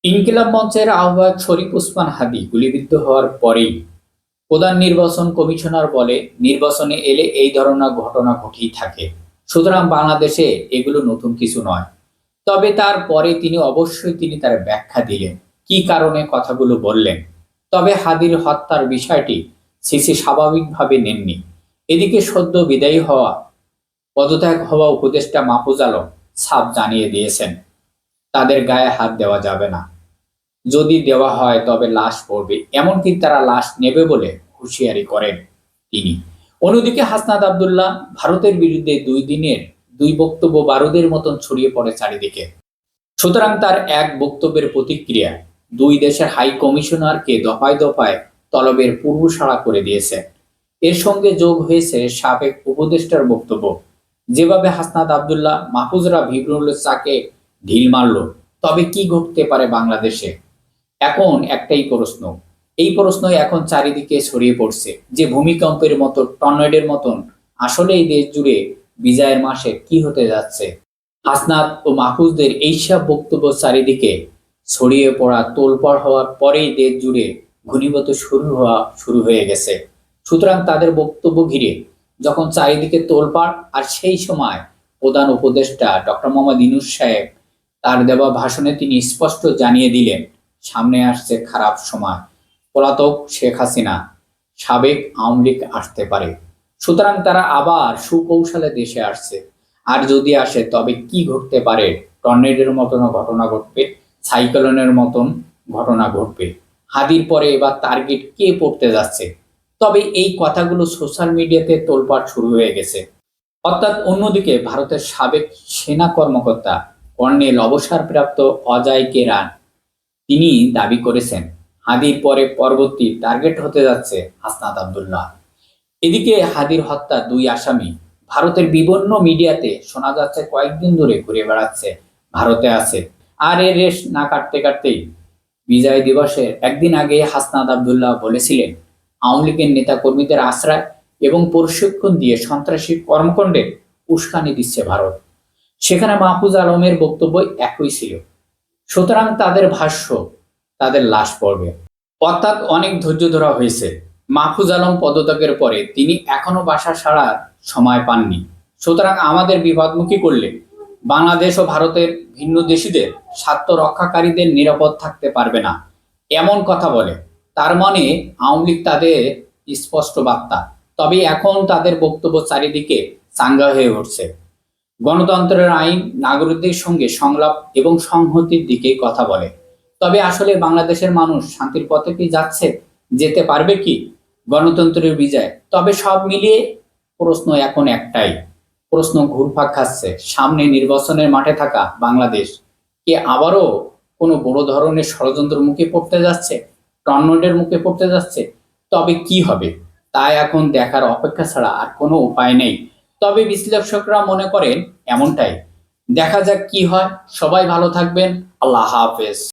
ইনকিলাব মঞ্চের আহ্বায়ক শরীফ ওসমান হাদী গুলিবিদ্ধ হওয়ার পরেই প্রধান নির্বাচন কমিশনার বলে, নির্বাচনে এলে এই ধরনের ঘটনা ঘটেই থাকে, সুতরাং বাংলাদেশে এগুলো নতুন কিছু নয়। তবে তারপরে তিনি তার ব্যাখ্যা দিলেন, কি কারণে কথাগুলো বললেন। তবে হাদীর হত্যার বিষয়টি সিসি স্বাভাবিকভাবে নেননি। এদিকে সদ্য বিদায়ী হওয়া পদত্যাগ হওয়া উপদেষ্টা মাহফুজ আলম সাফ জানিয়ে দিয়েছেন, তাদের গায়ে হাত দেওয়া যাবে না। যদি দেওয়া হয় তবে লাশ পড়বে, এমনকি তারা লাশ নেবে বলে হুঁশিয়ারি করেন তিনি। অন্যদিকে হাসনাত আব্দুল্লাহ ভারতের বিরুদ্ধে 2 দিনের 2 বক্তব্য বারুদের মতন ছড়িয়ে পড়ে চারিদিকে। সুতরাং তার এক বক্তব্যের প্রতিক্রিয়া 2 দেশের হাই কমিশনারকে দফায় দফায় তলবের পূর্বশাড়া করে দিয়েছে। এর সঙ্গে যোগ হয়েছে সাবেক উপদেষ্টার বক্তব্য, যেভাবে হাসনাত আব্দুল্লাহ মাহফুজরা ভিবরুল্লাহ চাকে ঢিল মারল। তবে কি ঘটতে পারে বাংলাদেশে? এখন একটাই প্রশ্ন, এই প্রশ্নই এখন চারিদিকে ছড়িয়ে পড়ছে যে ভূমিকম্পের মতো, টর্নেডোর মতন আসলে এই দেশ জুড়ে বিজয়ের মাসে কি হতে যাচ্ছে। হাসনাত ও মাহফুজদের এইসব বক্তব্য চারিদিকে ছড়িয়ে পড়া, তোলপাড় হওয়ার পরেই দেশ জুড়ে ঘনীভূত শুরু হয়ে গেছে। সুতরাং তাদের বক্তব্য ঘিরে যখন চারিদিকে তোলপাড়, আর সেই সময় প্রধান উপদেষ্টা ডক্টর মোহাম্মদ ইউনূস সাহেব তার দেওয়া ভাষণে তিনি স্পষ্ট জানিয়ে দিলেন, সামনে আসছে খারাপ সময়, পলাতক শেখ হাসিনা, সাবেক আওয়ামী লীগ আসতে পারে। সুতরাং তারা আবার সুকৌশলে দেশে আসছে। আর যদি আসে তবে কি ঘটতে পারে? টর্নেডোর মতন ঘটনা ঘটবে, সাইক্লোনের মতন ঘটনা ঘটবে। হাদির পরে এবার টার্গেট কে পড়তে যাচ্ছে? তবে এই কথাগুলো সোশ্যাল মিডিয়াতে তোলপাড় শুরু হয়ে গেছে। অর্থাৎ অন্যদিকে ভারতের সাবেক সেনা কর্মকর্তা কর্নেল অবসরপ্রাপ্ত অজয় কেরান তিনি দাবি করেছেন, হাদির পরে পরবর্তী টার্গেট হতে যাচ্ছে হাসনাত আব্দুল্লাহ। এদিকে হাদির হত্যা 2 আসামি ভারতের বিভিন্ন মিডিয়াতে শোনা যাচ্ছে কয়েকদিন ধরে ঘুরে বেড়াচ্ছে, ভারতে আছে। আর এর রেশ না কাটতে কাটতেই বিজয় দিবসের একদিন আগে হাসনাত আব্দুল্লাহ বলেছিলেন, আওয়ামী লীগের নেতা কর্মীদের আশ্রয় এবং প্রশিক্ষণ দিয়ে সন্ত্রাসী কর্মকাণ্ডে উস্কানি দিচ্ছে ভারত। সেখানে মাহফুজ আলমের বক্তব্য একই ছিল। সুতরাং তাদের ভাষ্য, তাদের লাশ পড়বে। অর্থাৎ অনেক ধৈর্য ধরা হয়েছে। মাহফুজ আলম পদত্যাগের পরে তিনি এখনো বাসা ছাড়ার সময় পাননি। সুতরাং আমাদের বিপদমুখী করলে বাংলাদেশ ও ভারতের ভিন্ন দেশীদের স্বার্থ রক্ষাকারীদের নিরাপদ থাকতে পারবে না, এমন কথা বলে। তার মানে আওয়ামী লীগ তাদের স্পষ্ট বার্তা। তবে এখন তাদের বক্তব্য চারিদিকে চাঙ্গা হয়ে উঠছে। গণতন্ত্রের আইন, নাগরিকদের সঙ্গে সংলাপ এবং সংহতির দিকে কথা বলে। তবে আসলে বাংলাদেশের মানুষ শান্তির পথে কি যাচ্ছে, যেতে পারবে কি? গণতন্ত্রের বিজয়। তবে সব মিলিয়ে প্রশ্ন এখন একটাই, প্রশ্ন ঘুরপাক খাচ্ছে, সামনে নির্বাচনের মাঠে থাকা বাংলাদেশ কি আবারও কোনো বড় ধরনের ষড়যন্ত্রের মুখে পড়তে যাচ্ছে, টর্নেডোর মুখে পড়তে যাচ্ছে? তবে কি হবে তা এখন দেখার অপেক্ষা ছাড়া আর কোনো উপায় নেই। তবে বিশ্লেষকরা মনে করেন এমনটাই। দেখা যাক কি হয়। সবাই ভালো থাকবেন। আল্লাহ হাফেজ।